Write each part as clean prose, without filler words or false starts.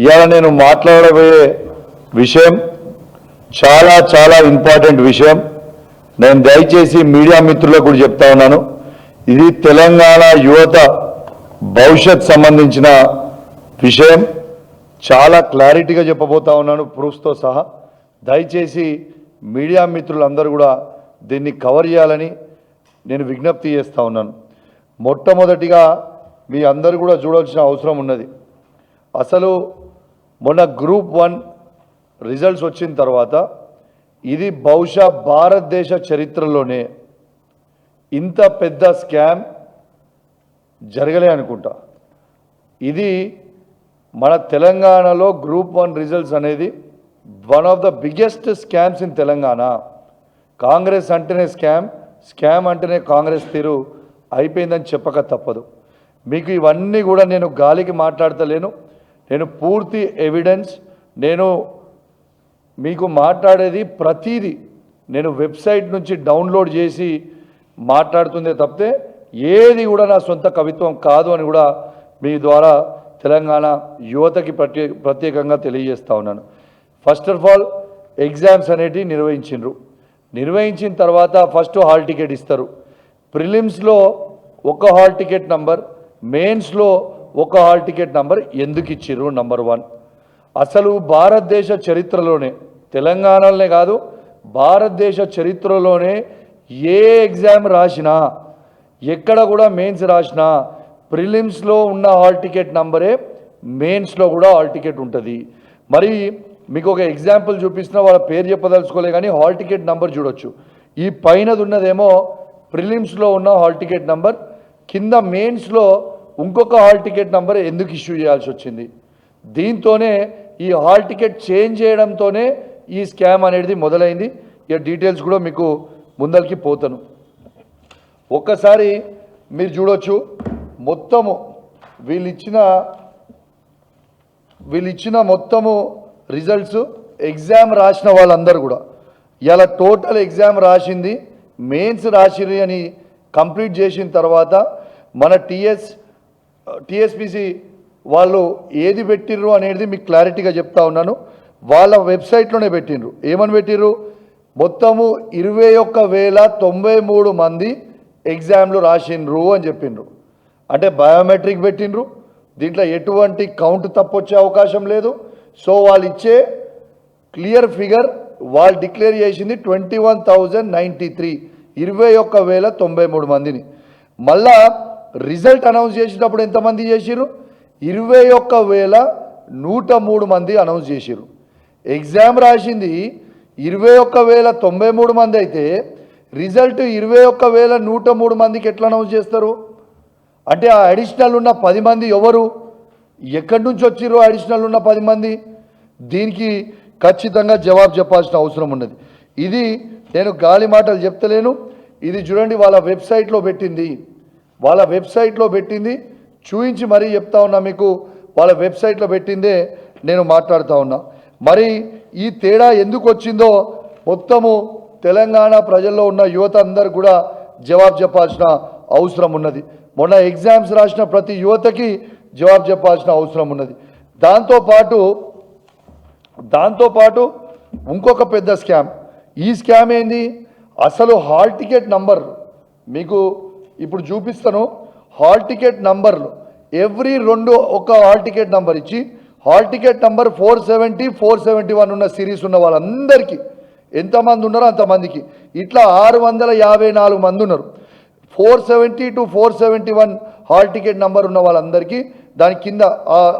ఇవాళ నేను మాట్లాడబోయే విషయం చాలా చాలా ఇంపార్టెంట్ విషయం. నేను దయచేసి మీడియా మిత్రులకు కూడా చెప్తా ఉన్నాను, ఇది తెలంగాణ యువత భవిష్యత్ సంబంధించిన విషయం. చాలా క్లారిటీగా చెప్పబోతా ఉన్నాను, ప్రూఫ్స్తో సహా. దయచేసి మీడియా మిత్రులందరూ కూడా దీన్ని కవర్ చేయాలని నేను విజ్ఞప్తి చేస్తూ ఉన్నాను. మొట్టమొదటిగా మీ అందరూ కూడా చూడాల్సిన అవసరం ఉన్నది. అసలు మొన్న గ్రూప్ 1 రిజల్ట్స్ వచ్చిన తర్వాత ఇది బహుశా భారతదేశ చరిత్రలోనే ఇంత పెద్ద స్కామ్ జరగలే అనుకుంటా. ఇది మన తెలంగాణలో గ్రూప్ 1 రిజల్ట్స్ అనేది one of the biggest scams in Telangana. Congress అంటేనే స్కామ్, స్కామ్ అంటేనే కాంగ్రెస్ తీరు అయిపోయిందని చెప్పక తప్పదు. మీకు ఇవన్నీ కూడా నేను గాలికి మాట్లాడతలేను, నేను పూర్తి ఎవిడెన్స్, నేను మీకు మాట్లాడేది ప్రతీది నేను వెబ్సైట్ నుంచి డౌన్లోడ్ చేసి మాట్లాడుతుందే తప్పితే ఏది కూడా నా సొంత కవిత్వం కాదు అని కూడా మీ ద్వారా తెలంగాణ యువతకి ప్రత్యేకంగా తెలియజేస్తూ ఉన్నాను. ఫస్ట్ ఆఫ్ ఆల్ ఎగ్జామ్స్ అనేటివి నిర్వహించిన తర్వాత ఫస్ట్ హాల్ టికెట్ ఇస్తారు. ప్రిలిమ్స్లో ఒక హాల్ టికెట్ నంబర్, మెయిన్స్లో ఒక హాల్ టికెట్ నంబర్ ఎందుకు ఇచ్చిర్రు? నంబర్ 1. అసలు భారతదేశ చరిత్రలోనే, తెలంగాణలోనే కాదు భారతదేశ చరిత్రలోనే ఏ ఎగ్జామ్ రాసినా, ఎక్కడ కూడా మెయిన్స్ రాసినా ప్రిలిమ్స్లో ఉన్న హాల్ టికెట్ నంబరే మెయిన్స్లో కూడా హాల్ టికెట్ ఉంటుంది. మరి మీకు ఒక ఎగ్జాంపుల్ చూపిస్తున్నా, వాళ్ళ పేరు చెప్పదలుచుకోలే కానీ హాల్ టికెట్ నంబర్ చూడొచ్చు. ఈ పైనది ఉన్నదేమో ప్రిలిమ్స్లో ఉన్న హాల్ టికెట్ నంబర్, కింద మెయిన్స్లో ఇంకొక హాల్ టికెట్ నంబర్ ఎందుకు ఇష్యూ చేయాల్సి వచ్చింది? దీంతోనే ఈ హాల్ టికెట్ చేంజ్ చేయడంతోనే ఈ స్కామ్ అనేది మొదలైంది. ఇక డీటెయిల్స్ కూడా మీకు ముందరికి పోతాను. ఒక్కసారి మీరు చూడొచ్చు, మొత్తము వీళ్ళిచ్చిన మొత్తము రిజల్ట్స్ ఎగ్జామ్ రాసిన వాళ్ళందరూ కూడా ఇలా టోటల్ ఎగ్జామ్ రాసింది, మెయిన్స్ రాసిరి అని కంప్లీట్ చేసిన తర్వాత మన టీఎస్పీసీ వాళ్ళు ఏది పెట్టిర్రు అనేది మీకు క్లారిటీగా చెప్తా ఉన్నాను. వాళ్ళ వెబ్సైట్లోనే పెట్టిండ్రు. ఏమని పెట్టిర్రు? మొత్తము 21,093 మంది ఎగ్జామ్లు రాసిండ్రు అని చెప్పిండ్రు. అంటే బయోమెట్రిక్ పెట్టిండ్రు, దీంట్లో ఎటువంటి కౌంట్ తప్పొచ్చే అవకాశం లేదు. సో వాళ్ళు ఇచ్చే క్లియర్ ఫిగర్ వాళ్ళు డిక్లేర్ చేసింది 21,093, 21,093 మందిని. మళ్ళా రిజల్ట్ అనౌన్స్ చేసేటప్పుడు ఎంతమంది చేసిర్రు? 21,103 మంది అనౌన్స్ చేసిర్రు. ఎగ్జామ్ రాసింది 21,093 మంది అయితే రిజల్ట్ 21,103 మందికి ఎట్లా అనౌన్స్ చేస్తారు? అంటే ఆ అడిషనల్ ఉన్న 10 మంది ఎవరు? ఎక్కడి నుంచి వచ్చిర్రు అడిషనల్ ఉన్న 10 మంది? దీనికి ఖచ్చితంగా జవాబు చెప్పాల్సిన అవసరం ఉన్నది. ఇది నేను గాలి మాటలు చెప్తలేను. ఇది చూడండి, వాళ్ళ వెబ్సైట్లో పెట్టింది చూయించి మరీ చెప్తా ఉన్నా మీకు. వాళ్ళ వెబ్సైట్లో పెట్టిందే నేను మాట్లాడుతూ ఉన్నా. మరి ఈ తేడా ఎందుకు వచ్చిందో మొత్తము తెలంగాణ ప్రజల్లో ఉన్న యువత అందరూ కూడా జవాబు చెప్పాల్సిన అవసరం ఉన్నది. మొన్న ఎగ్జామ్స్ రాసిన ప్రతి యువతకి జవాబు చెప్పాల్సిన అవసరం ఉన్నది. దాంతోపాటు ఇంకొక పెద్ద స్కామ్. ఈ స్కామ్ ఏంది? అసలు హాల్ టికెట్ నంబర్ మీకు ఇప్పుడు చూపిస్తాను. హాల్ టికెట్ నంబర్లు ఎవ్రీ 2 ఒక హాల్ టికెట్ నంబర్ ఇచ్చి, హాల్ టికెట్ నంబర్ 470, 471 ఉన్న సిరీస్ ఉన్న వాళ్ళందరికీ ఎంతమంది ఉన్నారో అంతమందికి ఇట్లా 654 మంది ఉన్నారు. 470 to 471 హాల్ టికెట్ నంబర్ ఉన్న వాళ్ళందరికీ, దాని కింద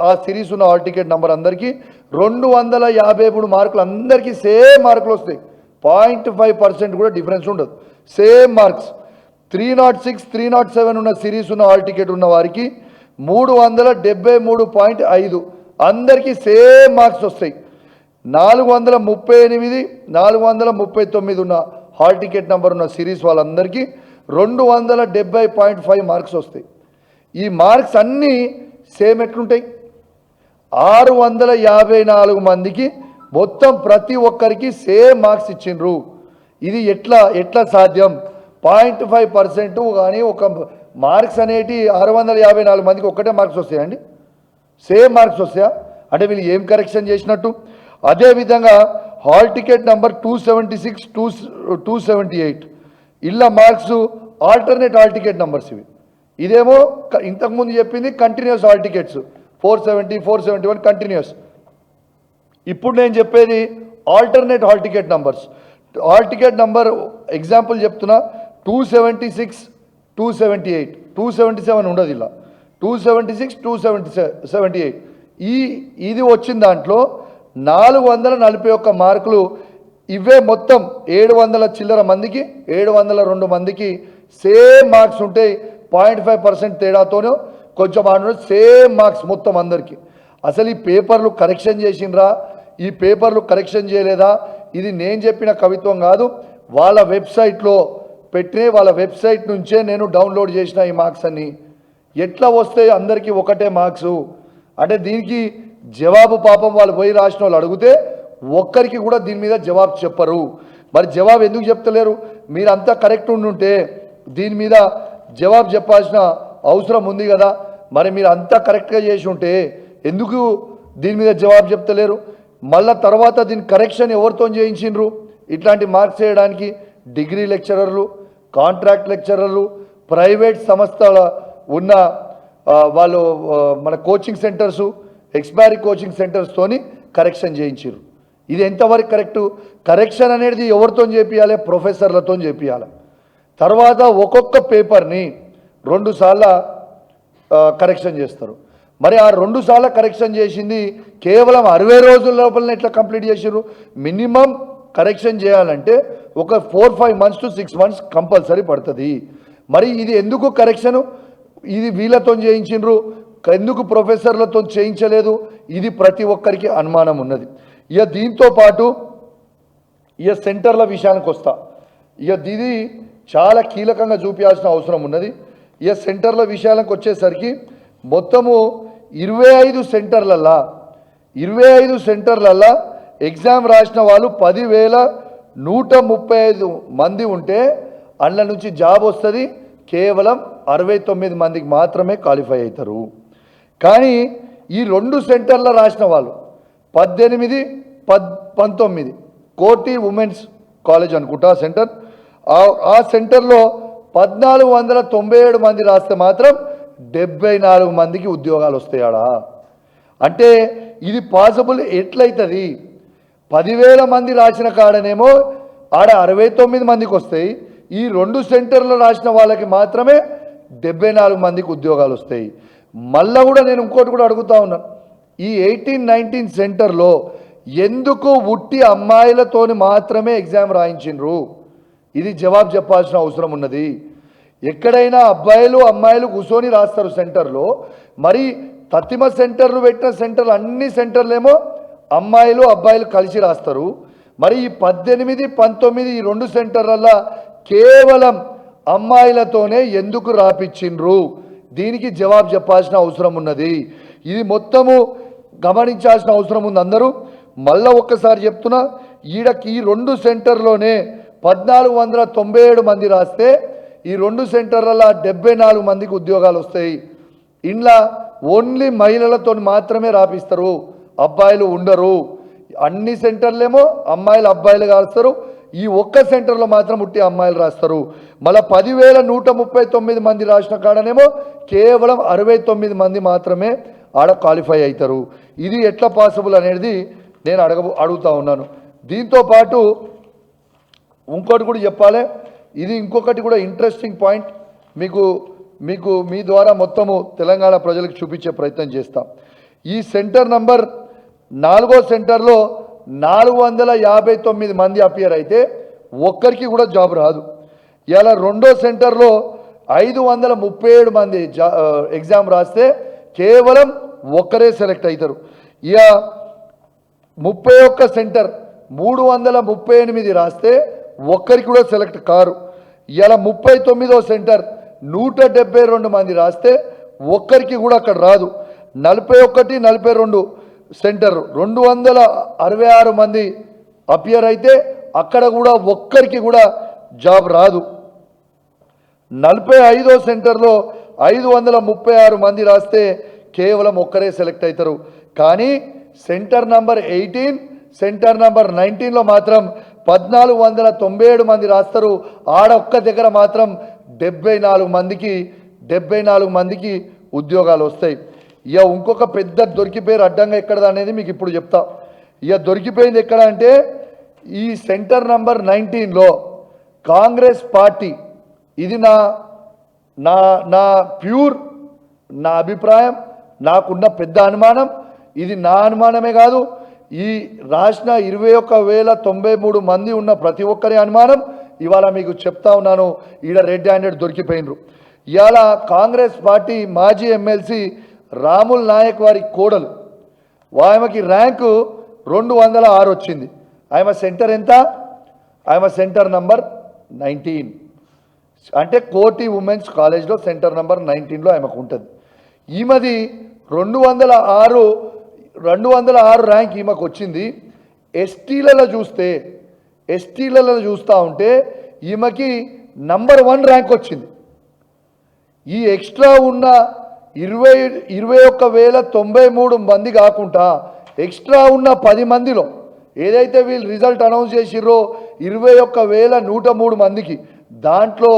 ఆ సిరీస్ ఉన్న హాల్ టికెట్ నంబర్ అందరికీ 253 మార్కులు, అందరికీ సేమ్ మార్కులు వస్తాయి. 0.5% కూడా డిఫరెన్స్ ఉండదు, సేమ్ మార్క్స్. 306, 307 ఉన్న సిరీస్ ఉన్న హాల్ టికెట్ ఉన్న వారికి 373.5 అందరికీ సేమ్ మార్క్స్ వస్తాయి. 438, 439 ఉన్న హాల్ టికెట్ నెంబర్ ఉన్న సిరీస్ వాళ్ళందరికీ 270.5 మార్క్స్ వస్తాయి. ఈ మార్క్స్ అన్నీ సేమ్ ఎట్లుంటాయి? 654 మందికి మొత్తం ప్రతి ఒక్కరికి సేమ్ మార్క్స్ ఇచ్చిండ్రు. ఇది ఎట్లా సాధ్యం? 0.5% కానీ ఒక మార్క్స్ అనేటి 654 మందికి ఒక్కటే మార్క్స్ వస్తాయండి? సేమ్ మార్క్స్ వస్తాయా? అంటే వీళ్ళు ఏం కరెక్షన్ చేసినట్టు? అదేవిధంగా హాల్ టికెట్ నంబర్ 276 278 ఇళ్ళ marks alternate hall ticket numbers ఇవి. ఇదేమో ఇంతకుముందు చెప్పింది కంటిన్యూస్ హాల్ టికెట్స్ 470 471 కంటిన్యూస్. ఇప్పుడు నేను చెప్పేది alternate hall ticket numbers. Hall ticket number example చెప్తున్నా 276 278 277 ఉండదు, ఇలా 276 278 ఇది వచ్చిన దాంట్లో 441 మార్కులు. ఇవే మొత్తం 700 చిల్లర మందికి 702 మందికి సేమ్ మార్క్స్ ఉంటాయి. 0.5% తేడాతోనూ కొంచెం సేమ్ మార్క్స్ మొత్తం అందరికీ. అసలు ఈ పేపర్లు కరెక్షన్ చేసిండ్రా, ఈ పేపర్లు కరెక్షన్ చేయలేదా? ఇది నేను చెప్పిన కవిత్వం కాదు, వాళ్ళ వెబ్సైట్లో పెట్టిన వాళ్ళ వెబ్సైట్ నుంచే నేను డౌన్లోడ్ చేసిన ఈ మార్క్స్ అన్ని. ఎట్లా వస్తే అందరికీ ఒకటే మార్క్సు అంటే దీనికి జవాబు పాపం వాళ్ళు పోయి రాసిన వాళ్ళు అడిగితే ఒక్కరికి కూడా దీని మీద జవాబు చెప్పరు. మరి జవాబు ఎందుకు చెప్తలేరు? మీరంతా కరెక్ట్ ఉండుంటే దీని మీద జవాబు చెప్పాల్సిన అవసరం ఉంది కదా. మరి మీరు అంతా కరెక్ట్గా చేసి ఉంటే ఎందుకు దీని మీద జవాబు చెప్తలేరు? మళ్ళా తర్వాత దీని కరెక్షన్ ఎవరితో చేయించిండ్రు? ఇట్లాంటి మార్క్స్ చేయడానికి degree lecturers, contract lecturers, private సంస్థల ఉన్న వాళ్ళు మన కోచింగ్ సెంటర్సు, ఎక్స్పైరీ కోచింగ్ సెంటర్స్తోని కరెక్షన్ చేయించారు. ఇది ఎంతవరకు కరెక్టు? కరెక్షన్ అనేది ఎవరితో చేపియాలి? ప్రొఫెసర్లతో చేపియాలి. తర్వాత ఒక్కొక్క పేపర్ని 2 సార్లు కరెక్షన్ చేస్తారు. మరి ఆ 2 సార్లు కరెక్షన్ చేసింది కేవలం 60 రోజుల లోపలనే ఎట్లా కంప్లీట్ చేసారు? మినిమం కరెక్షన్ చేయాలంటే ఒక 4-5 months to 6 months కంపల్సరీ పడుతుంది. మరి ఇది ఎందుకు కరెక్షను? ఇది వీళ్ళతో చేయించిండ్రు, ఎందుకు ప్రొఫెసర్లతో చేయించలేదు? ఇది ప్రతి ఒక్కరికి అనుమానం ఉన్నది. ఇక దీంతో పాటు ఇక సెంటర్ల విషయానికి వస్తా. ఇక ఇది చాలా కీలకంగా చూపించాల్సిన అవసరం ఉన్నది. ఇక సెంటర్ల విషయానికి వచ్చేసరికి మొత్తము 25 సెంటర్లల్లా ఎగ్జామ్ రాసిన వాళ్ళు 10,135 మంది ఉంటే అందులో నుంచి జాబ్ వస్తుంది. కేవలం 69 మందికి మాత్రమే క్వాలిఫై అవుతారు. కానీ ఈ 2 సెంటర్ల రాసిన వాళ్ళు 18, 19 కోటి ఉమెన్స్ కాలేజ్ అనుకుంటా సెంటర్. ఆ సెంటర్లో 1,497 మంది రాస్తే మాత్రం 74 మందికి ఉద్యోగాలు వస్తాయాడా? అంటే ఇది పాసిబుల్ ఎట్లయితుంది? 10,000 మంది రాసిన కాడనేమో ఆడ 69 మందికి వస్తాయి. ఈ 2 సెంటర్లో రాసిన వాళ్ళకి మాత్రమే 74 మందికి ఉద్యోగాలు వస్తాయి. మళ్ళా కూడా నేను ఇంకోటి కూడా అడుగుతా ఉన్నాను, ఈ 18-19 సెంటర్లో ఎందుకు ఉట్టి అమ్మాయిలతోని మాత్రమే ఎగ్జామ్ రాయించిండ్రు? ఇది జవాబు చెప్పాల్సిన అవసరం ఉన్నది. ఎక్కడైనా అబ్బాయిలు అమ్మాయిలు కూర్చొని రాస్తారు సెంటర్లో, మరి తత్తిమ సెంటర్లు పెట్టిన సెంటర్లు అన్ని సెంటర్లేమో అమ్మాయిలు అబ్బాయిలు కలిసి రాస్తారు. మరి ఈ 18, 19 ఈ 2 సెంటర్లలో కేవలం అమ్మాయిలతోనే ఎందుకు రాపిచ్చిండ్రు? దీనికి జవాబు చెప్పాల్సిన అవసరం ఉన్నది. ఇది మొత్తము గమనించాల్సిన అవసరం ఉంది అందరూ. మళ్ళా ఒక్కసారి చెప్తున్నా, ఈడకి ఈ 2 సెంటర్లోనే 1,497 మంది రాస్తే ఈ 2 సెంటర్లలో 74 మందికి ఉద్యోగాలు వస్తాయి. ఇంట్లో ఓన్లీ మహిళలతో మాత్రమే రాపిస్తారు, అబ్బాయిలు ఉండరు. అన్ని సెంటర్లేమో అమ్మాయిలు అబ్బాయిలు రాస్తారు, ఈ ఒక్క సెంటర్లో మాత్రం ఉట్టి అమ్మాయిలు రాస్తారు. మళ్ళీ 10,139 మంది రాసిన కాడనేమో కేవలం 69 మంది మాత్రమే ఆడ క్వాలిఫై అవుతారు. ఇది ఎట్లా పాసిబుల్ అనేది నేను అడుగుతా ఉన్నాను. దీంతో పాటు ఇంకోటి కూడా చెప్పాలి, ఇది ఇంకొకటి కూడా ఇంట్రెస్టింగ్ పాయింట్ మీ ద్వారా మొత్తము తెలంగాణ ప్రజలకు చూపించే ప్రయత్నం చేస్తాం. ఈ సెంటర్ నంబర్ 4వ సెంటర్లో 459 మంది అపియర్ అయితే ఒక్కరికి కూడా జాబ్ రాదు. ఇలా 2వ సెంటర్లో 537 మంది ఎగ్జామ్ రాస్తే కేవలం ఒక్కరే సెలెక్ట్ అవుతారు. ఇక 31 సెంటర్ 338 రాస్తే ఒక్కరికి కూడా సెలెక్ట్ కారు. ఇలా 39వ సెంటర్ 172 మంది రాస్తే ఒక్కరికి కూడా అక్కడ రాదు. 41, 42 సెంటర్ 266 మంది అపియర్ అయితే అక్కడ కూడా ఒక్కరికి కూడా జాబ్ రాదు. 45వ సెంటర్లో 536 మంది రాస్తే కేవలం ఒక్కరే సెలెక్ట్ అవుతారు. కానీ సెంటర్ నంబర్ 18, సెంటర్ నంబర్ 19లో మాత్రం 1497 మంది రాస్తారు. ఆడ ఒక్క దగ్గర మాత్రం 74 మందికి ఉద్యోగాలు వస్తాయి. ఇక ఇంకొక పెద్ద దొరికిపోయారు అడ్డంగా ఎక్కడ అనేది మీకు ఇప్పుడు చెప్తా. ఇక దొరికిపోయింది ఎక్కడ అంటే ఈ సెంటర్ నంబర్ 19లో కాంగ్రెస్ పార్టీ, ఇది నా నా నా ప్యూర్ నా అభిప్రాయం, నాకున్న పెద్ద అనుమానం, ఇది నా అనుమానమే కాదు, ఈ రాసిన 21,093 మంది ఉన్న ప్రతి ఒక్కరి అనుమానం. ఇవాళ మీకు చెప్తా ఉన్నాను, ఈడ రెడ్ హ్యాండెడ్ దొరికిపోయినరు. ఇవాళ కాంగ్రెస్ పార్టీ మాజీ ఎమ్మెల్సీ రాముల్ నాయక్ వారి కోడలు, ఆమెకి ర్యాంకు 206 వచ్చింది. ఆమె సెంటర్ ఎంత? ఆమె సెంటర్ నంబర్ 19, అంటే కోటి ఉమెన్స్ కాలేజ్లో సెంటర్ నంబర్ 19లో ఆమెకు ఉంటుంది. ఈమెది 206 ర్యాంక్ ఈమెకు వచ్చింది. ఎస్టీలలో చూస్తూ ఉంటే ఈమెకి నంబర్ 1 ర్యాంక్ వచ్చింది. ఈ ఎక్స్ట్రా ఉన్న 21,093 మంది కాకుండా ఎక్స్ట్రా ఉన్న 10 మందిలో ఏదైతే వీళ్ళు రిజల్ట్ అనౌన్స్ చేసిర్రో 21,103 మందికి, దాంట్లో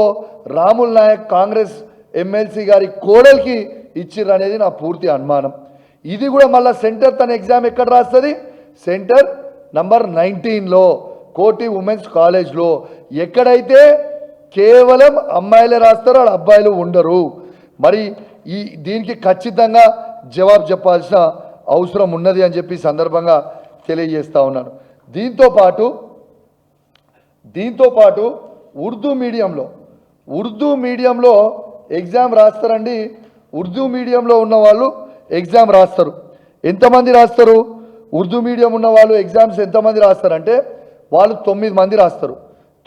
రాముల్ నాయక్ కాంగ్రెస్ ఎమ్మెల్సీ గారి కోడలికి ఇచ్చిర్రు అనేది నా పూర్తి అనుమానం. ఇది కూడా మళ్ళీ సెంటర్ తన ఎగ్జామ్ ఎక్కడ రాస్తుంది? సెంటర్ నంబర్ 19లో కోటి ఉమెన్స్ కాలేజ్లో, ఎక్కడైతే కేవలం అమ్మాయిలే రాస్తారో వాళ్ళ అబ్బాయిలు ఉండరు. మరి దీనికి ఖచ్చితంగా జవాబు చెప్పాల్సిన అవసరం ఉన్నది అని చెప్పి సందర్భంగా తెలియజేస్తా ఉన్నాను. దీంతో పాటు ఉర్దూ మీడియంలో ఎగ్జామ్ రాస్తారండి. ఉర్దూ మీడియంలో ఉన్న వాళ్ళు ఎగ్జామ్ రాస్తారు. ఎంతమంది రాస్తారు? ఉర్దూ మీడియం ఉన్న వాళ్ళు ఎగ్జామ్స్ ఎంతమంది రాస్తారంటే వాళ్ళు 9 మంది రాస్తారు.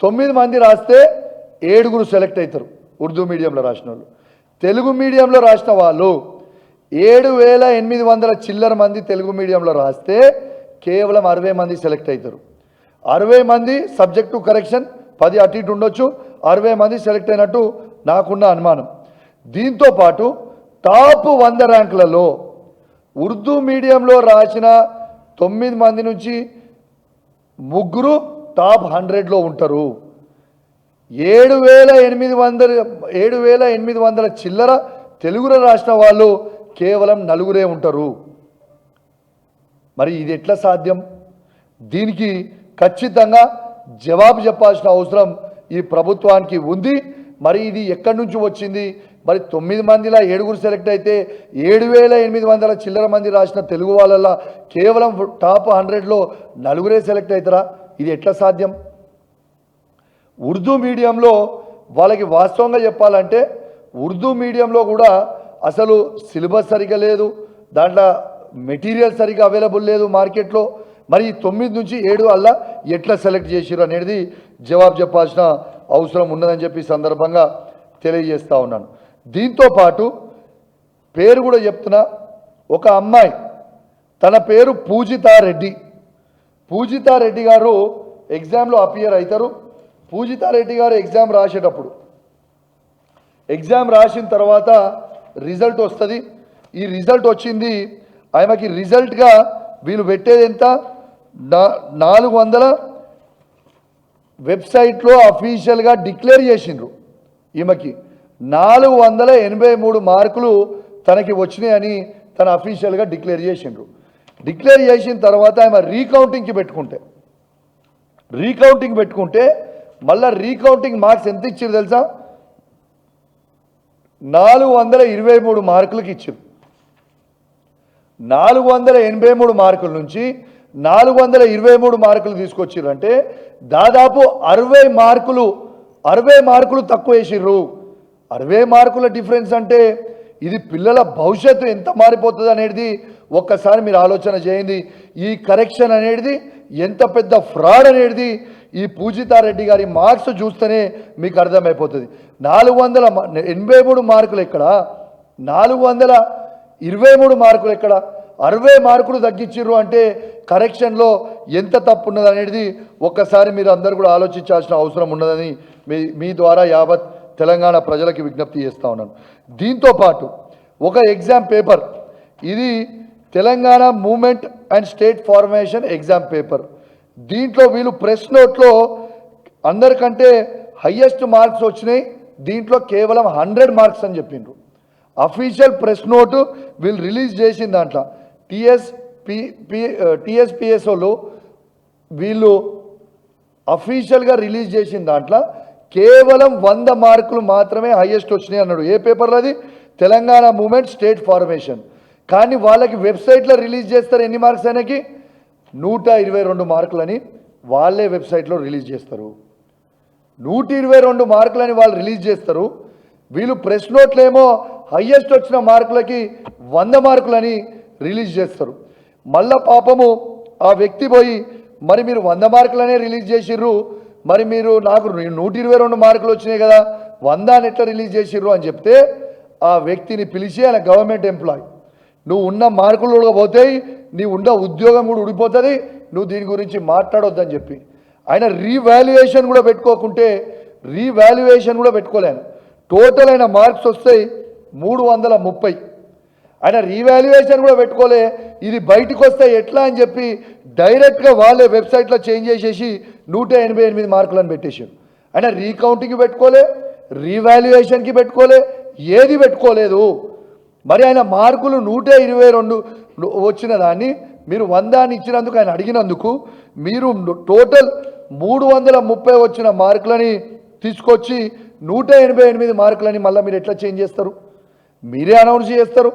9 మంది రాస్తే 7 సెలెక్ట్ అవుతారు ఉర్దూ మీడియంలో రాసిన వాళ్ళు. తెలుగు మీడియంలో రాసిన వాళ్ళు 7,800 చిల్లర మంది తెలుగు మీడియంలో రాస్తే కేవలం 60 మంది సెలెక్ట్ అవుతారు. 60 మంది సబ్జెక్టు కరెక్షన్ 10 అటు ఇటు ఉండొచ్చు, 60 మంది సెలెక్ట్ అయినట్టు నాకున్న అనుమానం. దీంతో పాటు టాప్ 100 ర్యాంకులలో ఉర్దూ మీడియంలో రాసిన 9 మంది నుంచి 3 టాప్ 100లో ఉంటారు. 7,800 చిల్లర తెలుగులో రాసిన వాళ్ళు కేవలం 4 ఉంటారు. మరి ఇది ఎట్లా సాధ్యం? దీనికి ఖచ్చితంగా జవాబు చెప్పాల్సిన అవసరం ఈ ప్రభుత్వానికి ఉంది. మరి ఇది ఎక్కడి నుంచి వచ్చింది? మరి 9 మందిలో 7 సెలెక్ట్ అయితే 7,800 చిల్లర మంది రాసిన తెలుగు వాళ్ళల్లో కేవలం టాప్ 100లో 4 సెలెక్ట్ అవుతారా? ఇది ఎట్లా సాధ్యం? ఉర్దూ మీడియంలో వాళ్ళకి వాస్తవంగా చెప్పాలంటే ఉర్దూ మీడియంలో కూడా అసలు సిలబస్ సరిగా లేదు, దాంట్లో మెటీరియల్ సరిగా అవైలబుల్ లేదు మార్కెట్లో. మరి 9 నుంచి 7 వల్ల ఎట్లా సెలెక్ట్ చేసిరు అనేది జవాబు చెప్పాల్సిన అవసరం ఉన్నదని చెప్పి సందర్భంగా తెలియజేస్తూ ఉన్నాను. దీంతో పాటు పేరు కూడా చెప్తున్నా, ఒక అమ్మాయి తన పేరు పూజితారెడ్డి గారు ఎగ్జామ్లో అపియర్ అవుతారు. పూజితారెడ్డి గారు ఎగ్జామ్ రాసేటప్పుడు ఎగ్జామ్ రాసిన తర్వాత రిజల్ట్ వస్తుంది. ఈ రిజల్ట్ వచ్చింది ఆమెకి రిజల్ట్గా వీళ్ళు పెట్టేది ఎంత? 400 వెబ్సైట్లో అఫీషియల్గా డిక్లేర్ చేసిండ్రు. ఈమెకి 483 మార్కులు తనకి వచ్చినాయని తన అఫీషియల్గా డిక్లేర్ చేసిండ్రు. డిక్లేర్ చేసిన తర్వాత ఆమె రీకౌంటింగ్కి పెట్టుకుంటే మళ్ళీ రీకౌంటింగ్ మార్క్స్ ఎంత ఇచ్చారు తెలుసా? 423 మార్కులకి ఇచ్చారు. 483 మార్కుల నుంచి 423 మార్కులు తీసుకొచ్చిర్రంటే దాదాపు 60 మార్కులు తక్కువ వేసిర్రు. 60 మార్కుల డిఫరెన్స్ అంటే ఇది పిల్లల భవిష్యత్తు ఎంత మారిపోతుంది అనేది ఒక్కసారి మీరు ఆలోచన చేయండి. ఈ కరెక్షన్ అనేది ఎంత పెద్ద ఫ్రాడ్ అనేది ఈ పూజితారెడ్డి గారి మార్క్స్ చూస్తేనే మీకు అర్థమైపోతుంది. 483 మార్కులు ఎక్కడ, 423 మార్కులు ఎక్కడ, 60 మార్కులు తగ్గించిర్రు అంటే కరెక్షన్లో ఎంత తప్పు ఉన్నది అనేది ఒక్కసారి మీరు అందరూ కూడా ఆలోచించాల్సిన అవసరం ఉన్నదని మీ ద్వారా యావత్ తెలంగాణ ప్రజలకి విజ్ఞప్తి చేస్తూ ఉన్నాను. దీంతో పాటు ఒక ఎగ్జామ్ పేపర్, ఇది Telangana movement and state formation exam paper. దీంట్లో వీళ్ళు ప్రెస్ నోట్లో అందరికంటే హయ్యెస్ట్ మార్క్స్ వచ్చినాయి. దీంట్లో కేవలం 100 మార్క్స్ అని చెప్పిండ్రు. అఫీషియల్ ప్రెస్ నోటు వీళ్ళు రిలీజ్ చేసిన దాంట్లో టీఎస్పిఎస్ఓలు వీళ్ళు అఫీషియల్గా రిలీజ్ చేసిన దాంట్లో కేవలం 100 మార్కులు మాత్రమే హయ్యెస్ట్ వచ్చినాయి అన్నాడు. ఏ పేపర్లో అది? Telangana movement state formation. కానీ వాళ్ళకి వెబ్సైట్లో రిలీజ్ చేస్తారు ఎన్ని మార్క్స్ ఆయనకి? 122 మార్కులని వాళ్ళే వెబ్సైట్లో రిలీజ్ చేస్తారు. 122 మార్కులని వాళ్ళు రిలీజ్ చేస్తారు. వీళ్ళు ప్రెస్ నోట్లు ఏమో హయ్యెస్ట్ వచ్చిన మార్కులకి 100 మార్కులని రిలీజ్ చేస్తారు. మళ్ళా పాపము ఆ వ్యక్తి పోయి మరి మీరు 100 మార్కులనే రిలీజ్ చేసిర్రు, మరి మీరు నాకు 122 మార్కులు వచ్చినాయి కదా 100 అని ఎట్లా రిలీజ్ చేసిర్రు అని చెప్తే ఆ వ్యక్తిని పిలిచి ఆయన గవర్నమెంట్ ఎంప్లాయ్, నువ్వు ఉన్న మార్కులు కూడా పోతాయి, నీ ఉన్న ఉద్యోగం కూడా ఊడిపోతుంది, నువ్వు దీని గురించి మాట్లాడొద్దని చెప్పి ఆయన రీవాల్యుయేషన్ కూడా పెట్టుకోలేను. టోటల్ అయిన మార్క్స్ వస్తాయి 330. ఆయన రీవాల్యుయేషన్ కూడా పెట్టుకోలే. ఇది బయటకు వస్తే ఎట్లా అని చెప్పి డైరెక్ట్గా వాళ్ళే వెబ్సైట్లో చేంజ్ చేసేసి 188 మార్కులను పెట్టేసారు. ఆయన రీకౌంటింగ్కి పెట్టుకోలే, రీవాల్యుయేషన్కి పెట్టుకోలే, ఏది పెట్టుకోలేదు. మరి ఆయన మార్కులు 122 వచ్చిన దాన్ని మీరు 100 అని ఇచ్చినందుకు ఆయన అడిగినందుకు మీరు టోటల్ 330 వచ్చిన మార్కులని తీసుకొచ్చి 188 మార్కులని మళ్ళీ మీరు ఎట్లా చేంజ్ చేస్తారు? మీరే అనౌన్స్ చేస్తారు,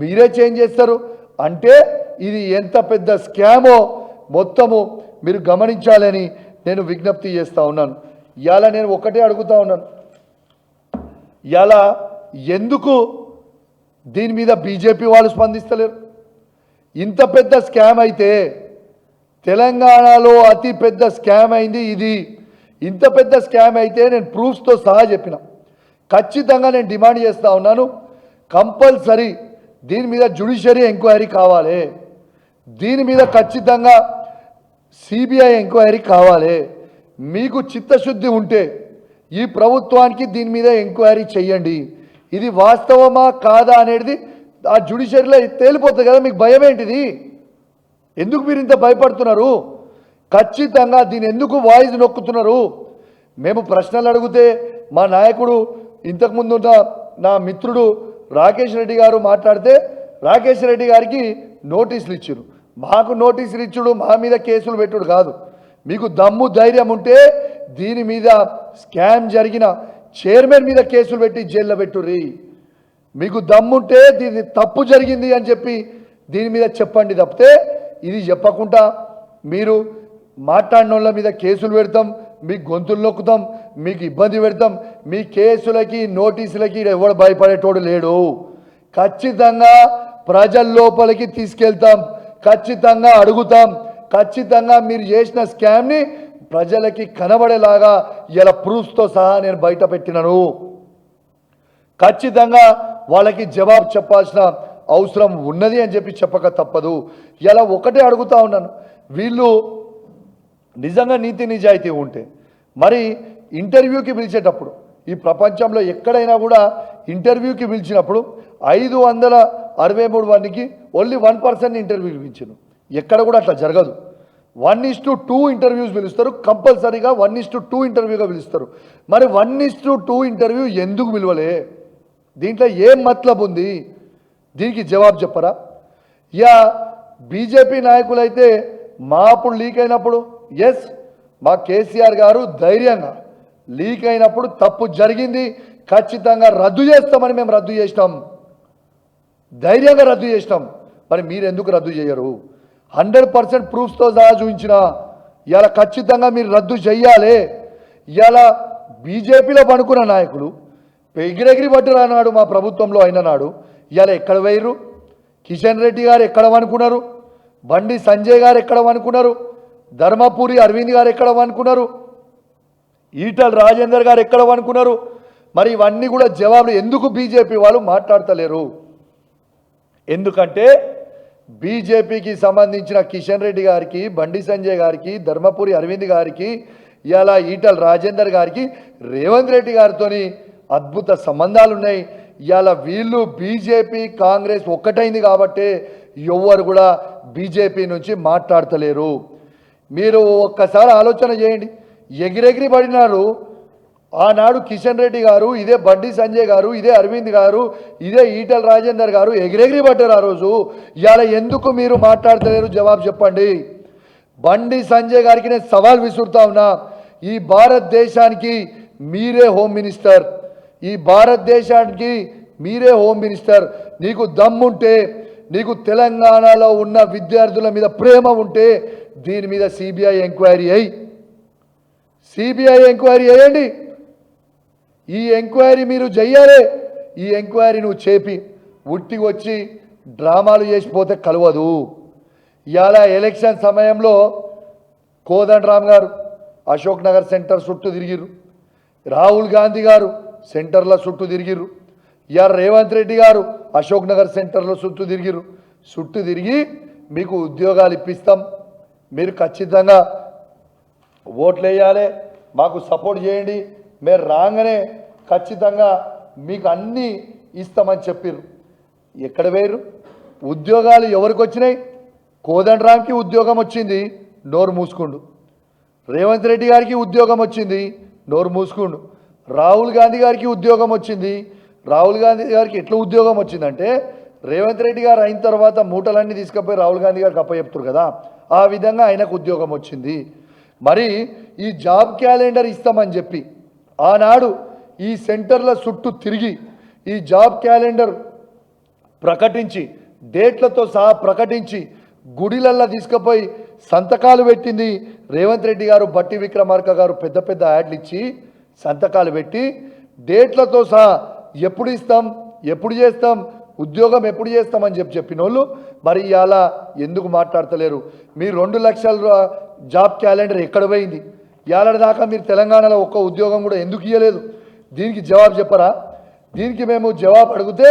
మీరే చేంజ్ చేస్తారు అంటే ఇది ఎంత పెద్ద స్కామో మొత్తము మీరు గమనించాలని నేను విజ్ఞప్తి చేస్తూ ఉన్నాను. ఇవాళ నేను ఒకటే అడుగుతూ ఉన్నాను, ఇవాళ ఎందుకు దీని మీద బీజేపీ వాళ్ళు స్పందిస్తలేరు? ఇంత పెద్ద స్కామ్ అయితే తెలంగాణలో అతి పెద్ద స్కామ్ అయింది ఇది. ఇంత పెద్ద స్కామ్ అయితే నేను ప్రూఫ్స్తో సహా చెప్పిన. ఖచ్చితంగా నేను డిమాండ్ చేస్తూ ఉన్నాను, కంపల్సరీ దీని మీద జ్యుడిషియరీ ఎంక్వైరీ కావాలి, దీని మీద ఖచ్చితంగా సిబిఐ ఎంక్వైరీ కావాలి. మీకు చిత్తశుద్ధి ఉంటే ఈ ప్రభుత్వానికి దీని మీద ఎంక్వైరీ చేయండి. ఇది వాస్తవమా కాదా అనేది ఆ జ్యుడిషియరీలో తేలిపోతుంది కదా. మీకు భయం ఏంటిది? ఎందుకు మీరు ఇంత భయపడుతున్నారు? ఖచ్చితంగా దీని ఎందుకు వాయిస్ నొక్కుతున్నారు? మేము ప్రశ్నలు అడిగితే మా నాయకుడు ఇంతకుముందు నా మిత్రుడు రాకేష్ రెడ్డి గారు మాట్లాడితే రాకేష్ రెడ్డి గారికి నోటీసులు ఇచ్చారు. మాకు నోటీసులు ఇచ్చుడు, మా మీద కేసులు పెట్టుడు కాదు. మీకు దమ్ము ధైర్యం ఉంటే దీని మీద స్కామ్ జరిగిన చైర్మన్ మీద కేసులు పెట్టి జైల్లో పెట్టుర్రి. మీకు దమ్ముంటే దీని తప్పు జరిగింది అని చెప్పి దీని మీద చెప్పండి తప్పితే ఇది చెప్పకుండా మీరు మాట్లాడిన వాళ్ళ మీద కేసులు పెడతాం, మీకు గొంతులు నొక్కుతాం, మీకు ఇబ్బంది పెడతాం. మీ కేసులకి నోటీసులకి ఎవడు భయపడేటోడు లేడు. ఖచ్చితంగా ప్రజల లోపలికి తీసుకెళ్తాం, ఖచ్చితంగా అడుగుతాం, ఖచ్చితంగా మీరు చేసిన స్కామ్ని ప్రజలకి కనబడేలాగా ఇలా ప్రూఫ్స్తో సహా నేను బయట పెట్టినాను. ఖచ్చితంగా వాళ్ళకి జవాబు చెప్పాల్సిన అవసరం ఉన్నది అని చెప్పి చెప్పక తప్పదు. ఇలా ఒకటే అడుగుతా ఉన్నాను, వీళ్ళు నిజంగా నీతి నిజాయితీ ఉంటే మరి ఇంటర్వ్యూకి పిలిచేటప్పుడు ఈ ప్రపంచంలో ఎక్కడైనా కూడా ఇంటర్వ్యూకి పిలిచినప్పుడు 563 మందికి ఓన్లీ 1% ఇంటర్వ్యూకి పిలిచాను. ఎక్కడ కూడా అట్లా జరగదు. 1:2 ఇంటర్వ్యూస్ పిలుస్తారు, కంపల్సరీగా 1:2 ఇంటర్వ్యూగా పిలుస్తారు. మరి 1:2 ఇంటర్వ్యూ ఎందుకు పిలవలే? దీంట్లో ఏం మతలబ్ ఉంది? దీనికి జవాబు చెప్పరా? యా బీజేపీ నాయకులైతే మా అప్పుడు లీక్ అయినప్పుడు ఎస్ మా కేసీఆర్ గారు ధైర్యంగా లీక్ అయినప్పుడు తప్పు జరిగింది, ఖచ్చితంగా రద్దు చేస్తామని మేము రద్దు చేసినాం, ధైర్యంగా రద్దు చేసినాం. మరి మీరు ఎందుకు రద్దు చేయరు? 100% ప్రూఫ్స్తో సహా చూపించిన ఇలా ఖచ్చితంగా మీరు రద్దు చెయ్యాలి. ఇలా బీజేపీలో పనుకున్న నాయకులు ఎగిరెగిరి పట్టురానాడు మా ప్రభుత్వంలో అయిన నాడు ఇలా ఎక్కడ వేయరు? కిషన్ రెడ్డి గారు ఎక్కడ అనుకున్నారు? బండి సంజయ్ గారు ఎక్కడ అనుకున్నారు? ధర్మపురి అరవింద్ గారు ఎక్కడ అనుకున్నారు? ఈటల రాజేందర్ గారు ఎక్కడ అనుకున్నారు? మరి ఇవన్నీ కూడా జవాబులు ఎందుకు బీజేపీ వాళ్ళు మాట్లాడతలేరు? ఎందుకంటే బీజేపీకి సంబంధించిన కిషన్ రెడ్డి గారికి, బండి సంజయ్ గారికి, ధర్మపురి అరవింద్ గారికి, ఇలా ఈటల రాజేందర్ గారికి రేవంత్ రెడ్డి గారితో అద్భుత సంబంధాలు ఉన్నాయి. ఇవాళ వీళ్ళు బీజేపీ కాంగ్రెస్ ఒక్కటైంది కాబట్టి ఎవ్వరు కూడా బీజేపీ నుంచి మాట్లాడతలేరు. మీరు ఒక్కసారి ఆలోచన చేయండి. ఎగిరెగిరి పడినారు ఆనాడు కిషన్ రెడ్డి గారు, ఇదే బండి సంజయ్ గారు, ఇదే అరవింద్ గారు, ఇదే ఈటల రాజేందర్ గారు ఎగిరెగిరి పడ్డారు ఆ రోజు. ఇవాళ ఎందుకు మీరు మాట్లాడతలేరు జవాబు చెప్పండి. బండి సంజయ్ గారికి నేను సవాల్ విసురుతా ఉన్నా, ఈ భారతదేశానికి మీరే హోమ్ మినిస్టర్, ఈ భారతదేశానికి మీరే హోమ్ మినిస్టర్. నీకు దమ్ముంటే, నీకు తెలంగాణలో ఉన్న విద్యార్థుల మీద ప్రేమ ఉంటే దీని మీద సిబిఐ ఎంక్వైరీ అయ్యి, సిబిఐ ఎంక్వైరీ చేయండి. ఈ ఎంక్వైరీ మీరు చెయ్యాలి. ఈ ఎంక్వైరీ నువ్వు చేపి ఉట్టికి వచ్చి డ్రామాలు చేసిపోతే కలవదు. ఇవాళ ఎలక్షన్ సమయంలో కోదండరామ్ గారు అశోక్ నగర్ సెంటర్ చుట్టూ తిరిగిర్రు, రాహుల్ గాంధీ గారు సెంటర్ల చుట్టూ తిరిగిర్రు, ఇవాళ రేవంత్ రెడ్డి గారు అశోక్ నగర్ సెంటర్లో చుట్టూ తిరిగిర్రు. చుట్టూ తిరిగి మీకు ఉద్యోగాలు ఇప్పిస్తాం, మీరు ఖచ్చితంగా ఓట్లు వేయాలి, మాకు సపోర్ట్ చేయండి, మీరు రాగానే ఖచ్చితంగా మీకు అన్నీ ఇస్తామని చెప్పారు. ఎక్కడ వేరు ఉద్యోగాలు ఎవరికి వచ్చినాయి? కోదండరామ్కి ఉద్యోగం వచ్చింది, నోరు మూసుకుండు. రేవంత్ రెడ్డి గారికి ఉద్యోగం వచ్చింది, నోరు మూసుకుండు. రాహుల్ గాంధీ గారికి ఉద్యోగం వచ్చింది. రాహుల్ గాంధీ గారికి ఎట్లా ఉద్యోగం వచ్చిందంటే, రేవంత్ రెడ్డి గారు అయిన తర్వాత మూటలన్నీ తీసుకుపోయి రాహుల్ గాంధీ గారికి అప్పచెప్తారు కదా, ఆ విధంగా ఆయనకు ఉద్యోగం వచ్చింది. మరి ఈ జాబ్ క్యాలెండర్ ఇస్తామని చెప్పి ఆనాడు ఈ సెంటర్ల చుట్టూ తిరిగి ఈ జాబ్ క్యాలెండర్ ప్రకటించి, డేట్లతో సహా ప్రకటించి గుడిలల్లా తీసుకుపోయి సంతకాలు పెట్టింది రేవంత్ రెడ్డి గారు, బట్టి విక్రమార్క గారు పెద్ద పెద్ద యాడ్లు ఇచ్చి సంతకాలు పెట్టి డేట్లతో సహా ఎప్పుడు ఇస్తాం, ఎప్పుడు చేస్తాం, ఉద్యోగం ఎప్పుడు చేస్తామని చెప్పిన వాళ్ళు మరి ఇవాళ ఎందుకు మాట్లాడతలేరు? మీ 2 లక్షల జాబ్ క్యాలెండర్ ఎక్కడ పోయింది? ఇవాళ దాకా మీరు తెలంగాణలో ఒక్క ఉద్యోగం కూడా ఎందుకు ఇవ్వలేదు? దీనికి జవాబు చెప్పరా? దీనికి మేము జవాబు అడిగితే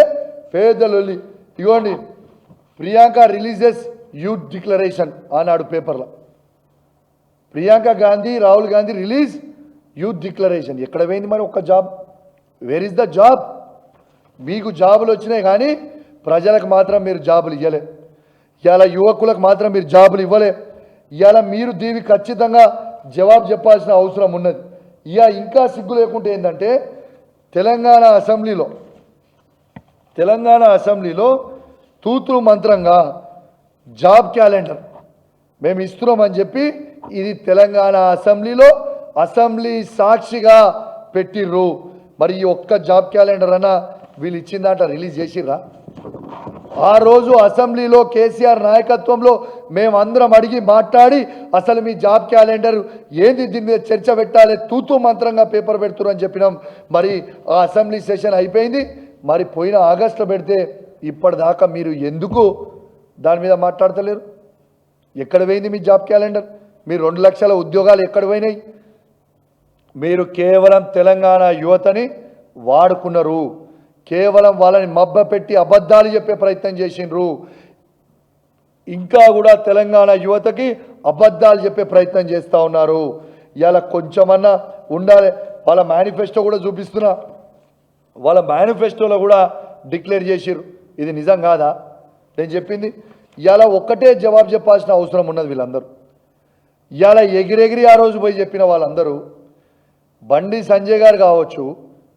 పేదలొల్లి. ఇగోండి, ప్రియాంక రిలీజెస్ యూత్ డిక్లరేషన్ ఆనాడు పేపర్లో, Priyanka Gandhi Rahul Gandhi release youth declaration. ఎక్కడ పోయింది మరి ఒక్క job? Where is the job? మీకు జాబులు వచ్చినాయి కానీ ప్రజలకు మాత్రం మీరు జాబులు ఇవ్వలే. ఇవాళ యువకులకు మాత్రం మీరు జాబులు ఇవ్వలే. ఇవాళ మీరు దీనికి ఖచ్చితంగా జవాబు చెప్పాల్సిన అవసరం ఉన్నది. ఇంకా సిగ్గు లేకుంటే ఏంటంటే తెలంగాణ అసెంబ్లీలో తూతూ మంత్రంగా జాబ్ క్యాలెండర్ మేము ఇస్తున్నామని చెప్పి ఇది తెలంగాణ అసెంబ్లీలో అసెంబ్లీ సాక్షిగా పెట్టిర్రు. మరి ఈ ఒక్క జాబ్ క్యాలెండర్ అన్నా వీళ్ళు ఇచ్చిన దాంట్లో రిలీజ్ చేసిర్రా? ఆ రోజు అసెంబ్లీలో కేసీఆర్ నాయకత్వంలో మేమందరం అడిగి మాట్లాడి అసలు మీ జాబ్ క్యాలెండర్ ఏంది, దీని మీద చర్చ పెట్టాలి, తూతూ మంత్రంగా పేపర్ పెడుతున్నారు అని చెప్పినాం. మరి ఆ అసెంబ్లీ సెషన్ అయిపోయింది. మరి పోయిన ఆగస్టులో పెడితే ఇప్పటిదాకా మీరు ఎందుకు దాని మీద మాట్లాడతలేరు? ఎక్కడ పోయింది మీ జాబ్ క్యాలెండర్? మీ 2 లక్షల ఉద్యోగాలు ఎక్కడ పోయినాయి? మీరు కేవలం తెలంగాణ యువతని వాడుకున్నారు, కేవలం వాళ్ళని మబ్బపెట్టి అబద్ధాలు చెప్పే ప్రయత్నం చేసిండ్రు. ఇంకా కూడా తెలంగాణ యువతకి అబద్ధాలు చెప్పే ప్రయత్నం చేస్తూ ఉన్నారు. ఇలా కొంచెమన్నా ఉండాలి. వాళ్ళ మేనిఫెస్టో కూడా చూపిస్తున్నా, వాళ్ళ మేనిఫెస్టోలో కూడా డిక్లేర్ చేసిర్రు. ఇది నిజం కాదా నేను చెప్పింది? ఇలా ఒక్కటే జవాబు చెప్పాల్సిన అవసరం ఉన్నది వీళ్ళందరూ. ఇలా ఎగిరెగిరి ఆ రోజు పోయి చెప్పిన వాళ్ళందరూ బండి సంజయ్ గారు కావచ్చు,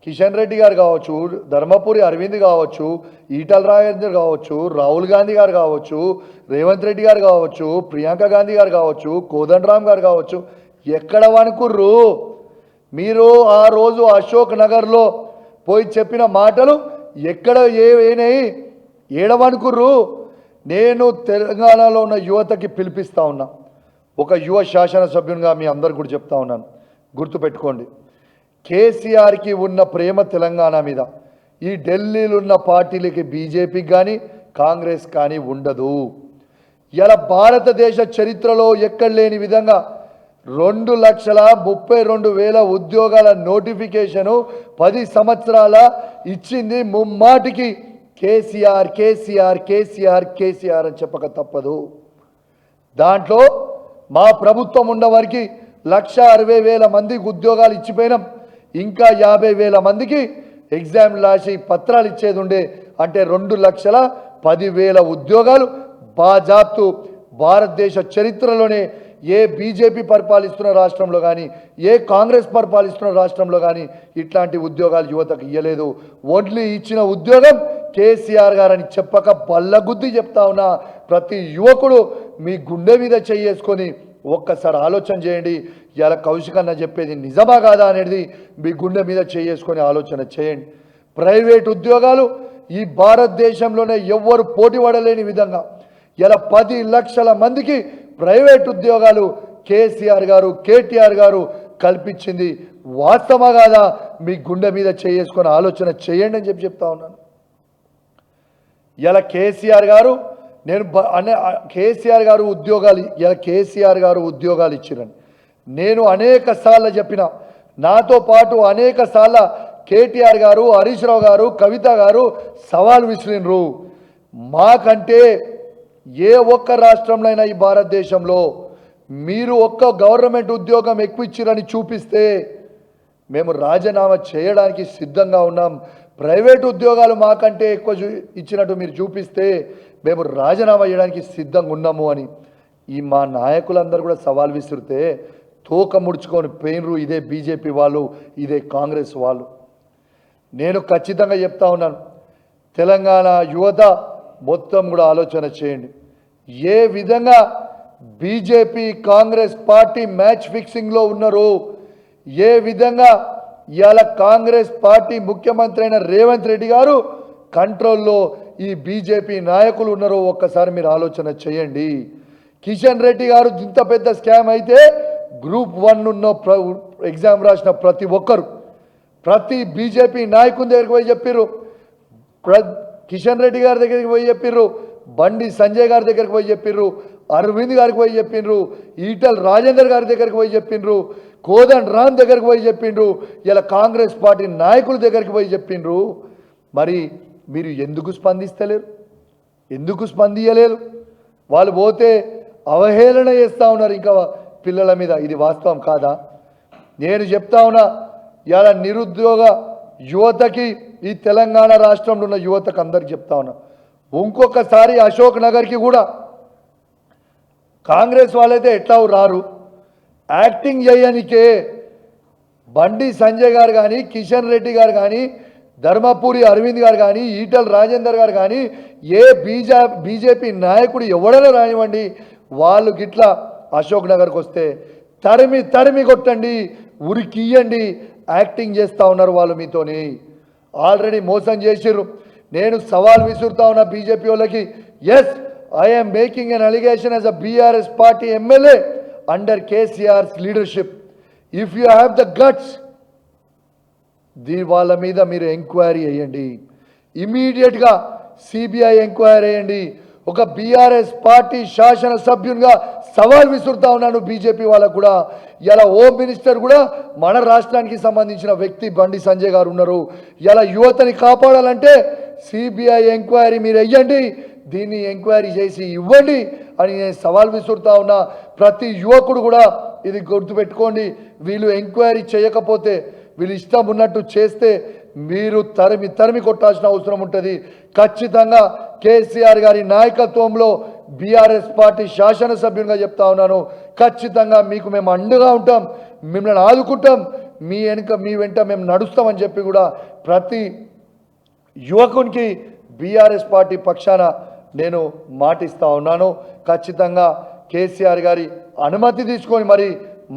కిషన్ రెడ్డి గారు కావచ్చు, ధర్మపురి అరవింద్ కావచ్చు, ఈటల రాజేందర్ కావచ్చు, రాహుల్ గాంధీ గారు కావచ్చు, రేవంత్ రెడ్డి గారు కావచ్చు, ప్రియాంక గాంధీ గారు కావచ్చు, కోదండరామ్ గారు కావచ్చు, ఎక్కడ వణుకుర్రు మీరు? ఆ రోజు అశోక్ నగర్లో పోయి చెప్పిన మాటలు ఎక్కడ ఏమైనాయి? ఏడవనుకుర్రు? నేను తెలంగాణలో ఉన్న యువతకి పిలిపిస్తూ ఉన్నా, ఒక యువ శాసనసభ్యునిగా మీ అందరు కూడా చెప్తా ఉన్నాను, గుర్తుపెట్టుకోండి. కేసీఆర్కి ఉన్న ప్రేమ తెలంగాణ మీద ఈ ఢిల్లీలో ఉన్న పార్టీలకి బీజేపీకి కానీ కాంగ్రెస్ కానీ ఉండదు. ఇలా భారతదేశ చరిత్రలో ఎక్కడ లేని విధంగా 2,32,000 ఉద్యోగాల నోటిఫికేషను 10 సంవత్సరాల ఇచ్చింది ముమ్మాటికి కేసీఆర్ కేసీఆర్ కేసీఆర్ కేసీఆర్ అని చెప్పక తప్పదు. దాంట్లో మా ప్రభుత్వం ఉన్న వారికి 1,60,000 మందికి ఉద్యోగాలు ఇచ్చిపోయినాం. ఇంకా 50,000 మందికి ఎగ్జామ్ రాసి పత్రాలు ఇచ్చేది ఉండే. అంటే 2,10,000 ఉద్యోగాలు బాజాప్తు భారతదేశ చరిత్రలోనే ఏ బీజేపీ పరిపాలిస్తున్న రాష్ట్రంలో కానీ ఏ కాంగ్రెస్ పరిపాలిస్తున్న రాష్ట్రంలో కానీ ఇట్లాంటి ఉద్యోగాలు యువతకు ఇవ్వలేదు. ఓన్లీ ఇచ్చిన ఉద్యోగం కేసీఆర్ గారని చెప్పక బల్లగుద్ది చెప్తా ఉన్నా. ప్రతి యువకుడు మీ గుండె మీద చేసుకొని ఒక్కసారి ఆలోచన చేయండి. ఇలా కౌశిక్ అన్న చెప్పేది నిజమా కాదా అనేది మీ గుండె మీద చేసుకొని ఆలోచన చేయండి. ప్రైవేట్ ఉద్యోగాలు ఈ భారతదేశంలోనే ఎవ్వరు పోటీ పడలేని విధంగా ఇలా 10 లక్షల మందికి ప్రైవేట్ ఉద్యోగాలు కేసీఆర్ గారు కేటీఆర్ గారు కల్పించింది వాస్తవమా కాదా మీ గుండె మీద చేసుకొని ఆలోచన చేయండి అని చెప్తా ఉన్నాను. ఇలా కేసీఆర్ గారు కేసీఆర్ గారు ఉద్యోగాలు ఇచ్చిరని నేను అనేక సార్లు చెప్పిన. నాతో పాటు అనేక సార్లు కేటీఆర్ గారు హరీష్ రావు గారు కవిత గారు సవాల్ విసిరినరు. మాకంటే ఏ ఒక్క రాష్ట్రంలో అయినా ఈ భారతదేశంలో మీరు ఒక్క గవర్నమెంట్ ఉద్యోగం ఎక్కువ ఇచ్చిరని చూపిస్తే మేము రాజీనామా చేయడానికి సిద్ధంగా ఉన్నాం. ప్రైవేట్ ఉద్యోగాలు మాకంటే ఎక్కువ ఇచ్చినట్టు మీరు చూపిస్తే మేము రాజీనామా చేయడానికి సిద్ధంగా ఉన్నాము అని ఈ మా నాయకులందరూ కూడా సవాల్ విసిరితే తోక ముడుచుకొని పోయినరు. ఇదే బీజేపీ వాళ్ళు, ఇదే కాంగ్రెస్ వాళ్ళు. నేను ఖచ్చితంగా చెప్తా ఉన్నాను, తెలంగాణ యువత మొత్తం కూడా ఆలోచన చేయండి. ఏ విధంగా బీజేపీ కాంగ్రెస్ పార్టీ మ్యాచ్ ఫిక్సింగ్లో ఉన్నారు, ఏ విధంగా ఇవాళ కాంగ్రెస్ పార్టీ ముఖ్యమంత్రి అయిన రేవంత్ రెడ్డి గారు కంట్రోల్లో ఈ బీజేపీ నాయకులు ఉన్నారో ఒక్కసారి మీరు ఆలోచన చేయండి. కిషన్ రెడ్డి గారు ఇంత పెద్ద స్కామ్ అయితే గ్రూప్ 1 ఉన్న ఎగ్జామ్ రాసిన ప్రతి బీజేపీ నాయకుని దగ్గరికి పోయి చెప్పిర్రు, కిషన్ రెడ్డి గారి దగ్గరికి పోయి చెప్పిర్రు, బండి సంజయ్ గారి దగ్గరికి పోయి చెప్పిర్రు, అరవింద్ గారికి పోయి చెప్పిండ్రు, ఈటల్ రాజేందర్ గారి దగ్గరికి పోయి చెప్పిండ్రు, కోదండ్ రామ్ దగ్గరికి పోయి చెప్పిండ్రు, ఇలా కాంగ్రెస్ పార్టీ నాయకుల దగ్గరికి పోయి చెప్పిండ్రు. మరి మీరు ఎందుకు స్పందిస్తలేరు? ఎందుకు స్పందించలేరు? వాళ్ళు పోతే అవహేళన చేస్తూ ఉన్నారు ఇంకా పిల్లల మీద. ఇది వాస్తవం కాదా? నేను చెప్తా ఉన్నా, ఇలా నిరుద్యోగ యువతకి ఈ తెలంగాణ రాష్ట్రంలో ఉన్న యువతకు అందరికి చెప్తా ఉన్నా, ఇంకొకసారి అశోక్ నగర్కి కూడా కాంగ్రెస్ వాళ్ళైతే ఎట్లా రారు, యాక్టింగ్ చేయనికే బండి సంజయ్ గారు కానీ కిషన్ రెడ్డి గారు కానీ ధర్మపురి అరవింద్ గారు కానీ ఈటల్ రాజేందర్ గారు కానీ ఏ బీజేపీ నాయకుడు ఎవడైనా రానివ్వండి, వాళ్ళు గిట్లా అశోక్ నగర్కి వస్తే తరిమి కొట్టండి, ఉరికియ్యండి, యాక్టింగ్ చేస్తూ ఉన్నారు వాళ్ళు మీతోని. ఆల్రెడీ మోసం చేసిర్రు. నేను సవాల్ విసురుతా ఉన్నా బీజేపీ వాళ్ళకి, yes I am making an allegation as a BRS party MLA under KCR's leadership. If you have the guts, వాళ్ళ మీద మీరు ఎంక్వైరీ చేయండి, ఇమీడియట్గా సిబిఐ ఎంక్వైరీ చేయండి. ఒక బీఆర్ఎస్ పార్టీ శాసనసభ్యునిగా సవాల్ విసురుతా ఉన్నాను బీజేపీ వాళ్ళకు కూడా. ఇలా హోమ్ మినిస్టర్ కూడా మన రాష్ట్రానికి సంబంధించిన వ్యక్తి బండి సంజయ్ గారు ఉన్నారు. ఇలా యువతని కాపాడాలంటే సిబిఐ ఎంక్వైరీ మీరు వెయ్యండి, దీన్ని ఎంక్వైరీ చేసి ఇవ్వండి అని నేను సవాల్ విసురుతా ఉన్నా. ప్రతి యువకుడు కూడా ఇది గుర్తుపెట్టుకోండి, వీళ్ళు ఎంక్వైరీ చేయకపోతే, వీళ్ళు ఇష్టం ఉన్నట్టు చేస్తే మీరు తరిమి కొట్టాల్సిన అవసరం ఉంటుంది. ఖచ్చితంగా కేసీఆర్ గారి నాయకత్వంలో బీఆర్ఎస్ పార్టీ శాసనసభ్యునిగా చెప్తా ఉన్నాను, ఖచ్చితంగా మీకు మేము అండగా ఉంటాం, మిమ్మల్ని ఆదుకుంటాం, మీ వెంట మేము నడుస్తామని చెప్పి కూడా ప్రతి యువకునికి బీఆర్ఎస్ పార్టీ పక్షాన నేను మాటిస్తా ఉన్నాను. ఖచ్చితంగా కేసీఆర్ గారి అనుమతి తీసుకొని మరి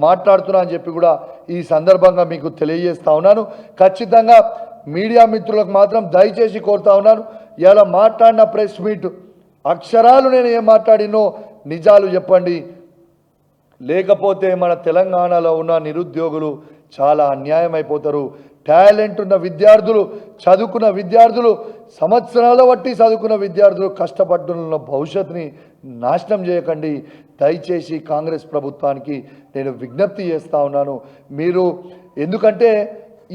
మాట్లాడుతున్నా అని చెప్పి కూడా ఈ సందర్భంగా మీకు తెలియజేస్తా ఉన్నాను. ఖచ్చితంగా మీడియా మిత్రులకు మాత్రం దయచేసి కోరుతా ఉన్నాను, ఇలా మాట్లాడిన ప్రెస్ మీట్ అక్షరాలు నేను ఏం మాట్లాడినో నిజాలు చెప్పండి, లేకపోతే మన తెలంగాణలో ఉన్న నిరుద్యోగులు చాలా అన్యాయం అయిపోతారు. టాలెంట్ ఉన్న విద్యార్థులు, చదువుకున్న విద్యార్థులు, సంవత్సరాల బట్టి చదువుకున్న విద్యార్థులు కష్టపడుతున్న భవిష్యత్తుని నాశనం చేయకండి. దయచేసి కాంగ్రెస్ ప్రభుత్వానికి నేను విజ్ఞప్తి చేస్తూ ఉన్నాను. మీరు ఎందుకంటే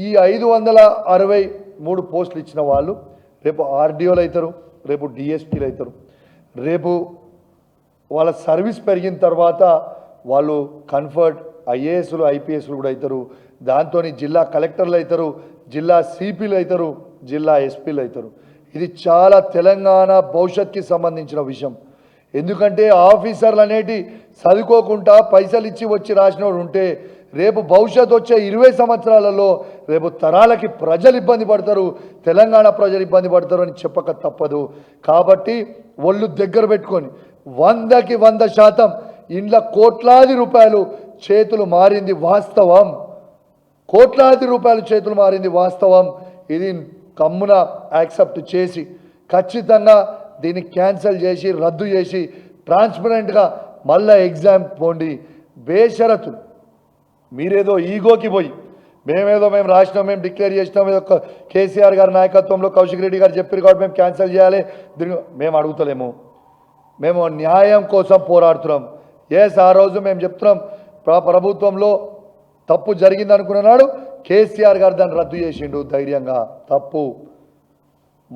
ఈ 563 పోస్టులు ఇచ్చిన వాళ్ళు రేపు ఆర్డీఓలు అవుతారు, రేపు డిఎస్పీలు అవుతారు, రేపు వాళ్ళ సర్వీస్ పెరిగిన తర్వాత వాళ్ళు కన్ఫర్ట్ ఐఏఎస్లు ఐపీఎస్లు కూడా అవుతారు, దాంతో జిల్లా కలెక్టర్లు అవుతారు, జిల్లా సిపిలు అవుతారు, జిల్లా ఎస్పీలు అవుతారు. ఇది చాలా తెలంగాణ భవిష్యత్తుకి సంబంధించిన విషయం. ఎందుకంటే ఆఫీసర్లు అనేటి చదువుకోకుండా పైసలు ఇచ్చి వచ్చి రాసినోడు ఉంటే రేపు భవిష్యత్తు వచ్చే 20 సంవత్సరాలలో రేపు తరాలకి ప్రజలు ఇబ్బంది పడతారు, తెలంగాణ ప్రజలు ఇబ్బంది పడతారు అని చెప్పక తప్పదు. కాబట్టి ఒళ్ళు దగ్గర పెట్టుకొని 100కి 100% ఇండ్ల కోట్లాది రూపాయలు చేతులు మారింది వాస్తవం. కోట్లాది రూపాయలు చేతులు మారింది వాస్తవం. ఇది కమ్మున యాక్సెప్ట్ చేసి ఖచ్చితంగా దీన్ని క్యాన్సిల్ చేసి రద్దు చేసి ట్రాన్స్పరెంట్గా మళ్ళా ఎగ్జామ్ పోండి. బేషరతులు మీరేదో ఈగోకి పోయి మేము రాసినాం, మేము డిక్లేర్ చేసినాం, ఏదో కేసీఆర్ గారి నాయకత్వంలో కౌశిక్ రెడ్డి గారు చెప్పారు కాబట్టి మేము క్యాన్సిల్ చేయాలి, దీన్ని మేము అడుగుతలేము. మేము న్యాయం కోసం పోరాడుతున్నాం. ఆ రోజు మేము చెప్తున్నాం ప్రభుత్వంలో తప్పు జరిగింది అనుకున్నాడు, కేసీఆర్ గారు దాన్ని రద్దు చేసిండు ధైర్యంగా. తప్పు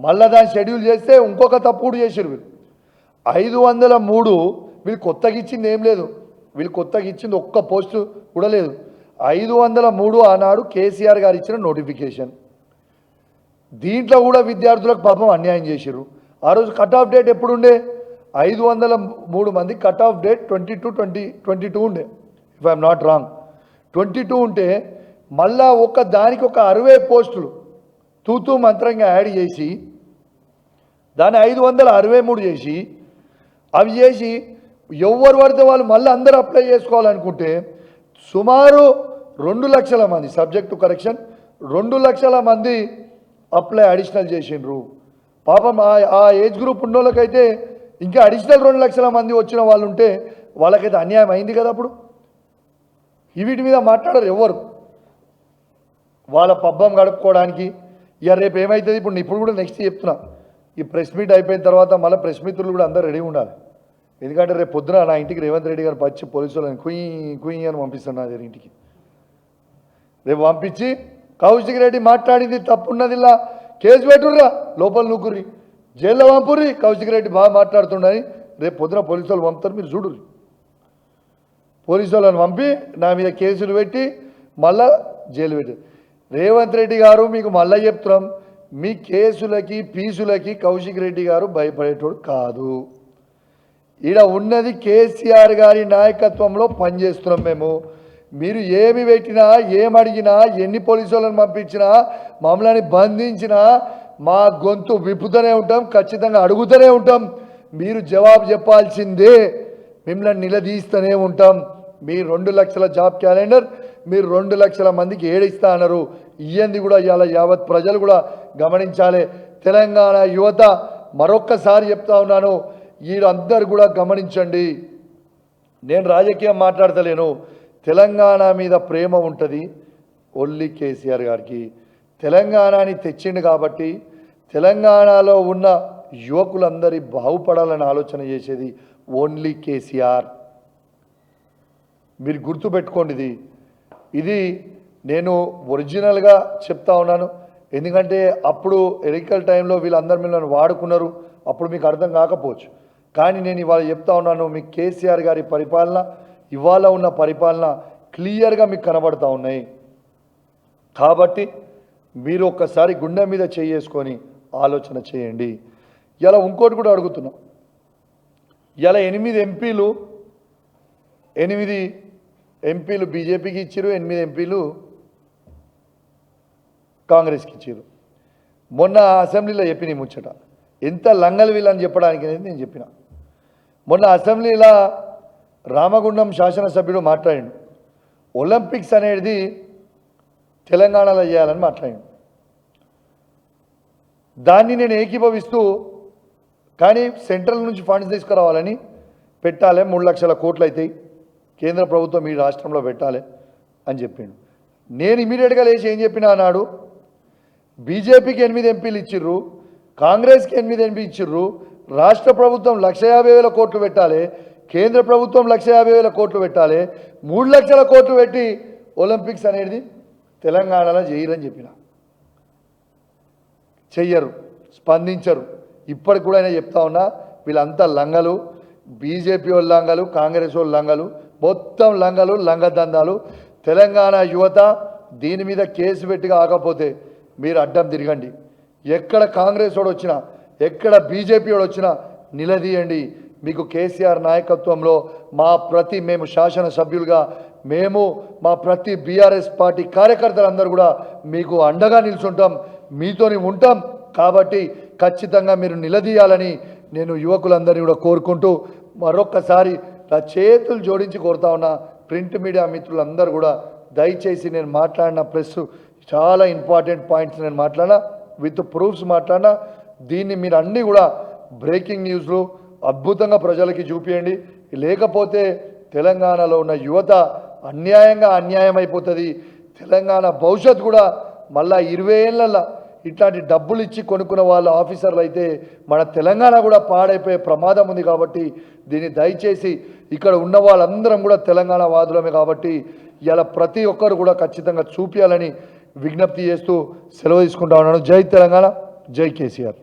మళ్ళా దాన్ని షెడ్యూల్ చేస్తే ఇంకొక తప్పు కూడా చేసారు వీళ్ళు. 503 వీళ్ళు కొత్తగా ఇచ్చింది ఏం లేదు, వీళ్ళు కొత్తగా ఇచ్చింది ఒక్క పోస్టు కూడా లేదు. 503 ఆనాడు కేసీఆర్ గారు ఇచ్చిన నోటిఫికేషన్. దీంట్లో కూడా విద్యార్థులకు పాపం అన్యాయం చేశారు. ఆ రోజు కట్ ఆఫ్ డేట్ ఎప్పుడుండే? 503 మంది కట్ ఆఫ్ డేట్ 22 ఉండే, ఇఫ్ ఐఎమ్ నాట్ రాంగ్. 22 ఉంటే మళ్ళా దానికి ఒక 60 పోస్టులు తూతూ మంత్రంగా యాడ్ చేసి దాన్ని 563 చేసి అవి చేసి ఎవరు పడితే వాళ్ళు మళ్ళీ అందరూ అప్లై చేసుకోవాలనుకుంటే సుమారు 2 లక్షల మంది, సబ్జెక్ట్ టు కరెక్షన్ 2 లక్షల మంది అప్లై అడిషనల్ చేసిండ్రు. పాపం ఆ ఏజ్ గ్రూప్ ఉన్న వాళ్ళకైతే ఇంకా అడిషనల్ 2 లక్షల మంది వచ్చిన వాళ్ళు ఉంటే వాళ్ళకైతే అన్యాయం అయింది కదా. అప్పుడు వీటి మీద మాట్లాడరు ఎవరు. వాళ్ళ పబ్బం గడుపుకోవడానికి ఇక రేపు ఏమవుతుంది, ఇప్పుడు కూడా నెక్స్ట్ చెప్తున్నా, ఈ ప్రెస్ మీట్ అయిపోయిన తర్వాత మళ్ళీ ప్రెస్ మిత్రులు కూడా అందరూ రెడీ ఉండాలి. ఎందుకంటే రేపు పొద్దున నా ఇంటికి రేవంత్ రెడ్డి గారు పచ్చి పోలీసు వాళ్ళని కుయ్యి అని పంపిస్తాను నా దగ్గర ఇంటికి. రేపు పంపించి కౌశిక్ రెడ్డి మాట్లాడింది తప్పున్నదిలా కేసు పెట్టుర్రా, లోపల నూకుర్రి, జైల్లో పంపుర్రి, కౌశిక్ రెడ్డి బాగా మాట్లాడుతుండని రేపు పొద్దున పోలీసు వాళ్ళు పంపుతారు, మీరు చూడుర్రి. పోలీసు వాళ్ళని పంపి నా మీద కేసులు పెట్టి మళ్ళా జైలు పెట్టి రేవంత్ రెడ్డి గారు మీకు మళ్ళీ చెప్తున్నాం, మీ కేసులకి పీసులకి కౌశిక్ రెడ్డి గారు భయపడేటోడు కాదు. ఈడ ఉన్నది కేసీఆర్ గారి నాయకత్వంలో పనిచేస్తున్నాం మేము. మీరు ఏమి పెట్టినా, ఏమడిగినా, ఎన్ని పోలీసు వాళ్ళని పంపించినా, మమ్మల్ని బంధించినా మా గొంతు విప్పుతూనే ఉంటాం, ఖచ్చితంగా అడుగుతూనే ఉంటాం. మీరు జవాబు చెప్పాల్సిందే, మిమ్మల్ని నిలదీస్తూనే ఉంటాం. మీ 2 లక్షల జాబ్ క్యాలెండర్ మీరు 2 లక్షల మందికి ఏడిస్తా అన్నారు. ఇయ్యంది కూడా ఇవాళ యావత్ ప్రజలు కూడా గమనించాలి. తెలంగాణ యువత మరొక్కసారి చెప్తా ఉన్నాను, వీరందరూ కూడా గమనించండి. నేను రాజకీయం మాట్లాడతలేను, తెలంగాణ మీద ప్రేమ ఉంటుంది ఓన్లీ కేసీఆర్ గారికి. తెలంగాణని తెచ్చిండు కాబట్టి తెలంగాణలో ఉన్న యువకులందరి బాగుపడాలని ఆలోచన చేసేది ఓన్లీ కేసీఆర్. మీరు గుర్తుపెట్టుకోండి, ఇది నేను ఒరిజినల్గా చెప్తా ఉన్నాను. ఎందుకంటే అప్పుడు ఎన్నికల టైంలో వీళ్ళందరూ మిమ్మల్ని వాడుకున్నారు, అప్పుడు మీకు అర్థం కాకపోవచ్చు. కానీ నేను ఇవాళ చెప్తా ఉన్నాను, మీ కేసీఆర్ గారి పరిపాలన, ఇవాళ ఉన్న పరిపాలన క్లియర్గా మీకు కనబడతా ఉన్నాయి. కాబట్టి మీరు ఒక్కసారి గుండె మీద చేసుకొని ఆలోచన చేయండి. ఇలా ఇంకోటి కూడా అడుగుతున్నాం, ఇలా 8 ఎంపీలు బీజేపీకి ఇచ్చారు, 8 ఎంపీలు కాంగ్రెస్కి ఇచ్చారు. మొన్న అసెంబ్లీలో చెప్పిన ముచ్చట ఎంత లంగలు వీళ్ళని చెప్పడానికి అనేది నేను చెప్పిన. మొన్న అసెంబ్లీలో రామగుండం శాసనసభ్యుడు మాట్లాడిండు, ఒలింపిక్స్ అనేది తెలంగాణలో చేయాలని మాట్లాడిండు. దాన్ని నేను ఏకీభవిస్తూ, కానీ సెంట్రల్ నుంచి ఫండ్స్ తీసుకురావాలని పెట్టాలి, 3 లక్షల కోట్లు అవుతాయి, కేంద్ర ప్రభుత్వం ఈ రాష్ట్రంలో పెట్టాలి అని చెప్పిండు. నేను ఇమీడియట్గా లేచి ఏం చెప్పినా అన్నాడు, బీజేపీకి 8 ఎంపీలు ఇచ్చిర్రు, కాంగ్రెస్కి 8 ఎంపీ ఇచ్చిర్రు, రాష్ట్ర ప్రభుత్వం 1,50,000 కోట్లు పెట్టాలి, కేంద్ర ప్రభుత్వం 1,50,000 కోట్లు పెట్టాలి, 3 లక్షల కోట్లు పెట్టి ఒలింపిక్స్ అనేది తెలంగాణలో చేయరని చెప్పిన. చెయ్యరు, స్పందించరు. ఇప్పటికి కూడా ఆయన చెప్తా ఉన్నా, వీళ్ళంతా లంగలు, బీజేపీ వాళ్ళు లంగలు, కాంగ్రెస్ వాళ్ళు లంగలు, మొత్తం లంగలు, లంగదందాలు. తెలంగాణ యువత దీని మీద కేసు పెట్టి కాకపోతే మీరు అడ్డం తిరగండి. ఎక్కడ కాంగ్రెస్ వాడు వచ్చినా, ఎక్కడ బీజేపీ వాడు వచ్చినా నిలదీయండి. మీకు కేసీఆర్ నాయకత్వంలో మేము శాసనసభ్యులుగా మా ప్రతి బీఆర్ఎస్ పార్టీ కార్యకర్తలందరూ కూడా మీకు అండగా నిల్చుంటాం, మీతోని ఉంటాం. కాబట్టి ఖచ్చితంగా మీరు నిలదీయాలని నేను యువకులందరినీ కూడా కోరుకుంటూ మరొక్కసారి నా చేతులు జోడించి కోరుతా ఉన్నా. ప్రింట్ మీడియా మిత్రులందరూ కూడా దయచేసి నేను మాట్లాడిన ప్రెస్ చాలా ఇంపార్టెంట్ పాయింట్స్ నేను మాట్లాడినా, విత్ ప్రూఫ్స్ మాట్లాడినా. దీన్ని మీరు అన్నీ కూడా బ్రేకింగ్ న్యూస్లు అద్భుతంగా ప్రజలకి చూపించండి. లేకపోతే తెలంగాణలో ఉన్న యువత అన్యాయం అయిపోతుంది. తెలంగాణ భవిష్యత్తు కూడా మళ్ళా 20 ఏళ్ళల్లో ఇట్లాంటి డబ్బులు ఇచ్చి కొనుక్కున్న వాళ్ళ ఆఫీసర్లు అయితే మన తెలంగాణ కూడా పాడైపోయే ప్రమాదం ఉంది. కాబట్టి దీన్ని దయచేసి ఇక్కడ ఉన్న వాళ్ళందరం కూడా తెలంగాణ వాదులమే. కాబట్టి ఇలా ప్రతి ఒక్కరు కూడా ఖచ్చితంగా చూపించాలని విజ్ఞప్తి చేస్తూ సెలవు తీసుకుంటా ఉన్నాను. జై తెలంగాణ, జై కేసీఆర్.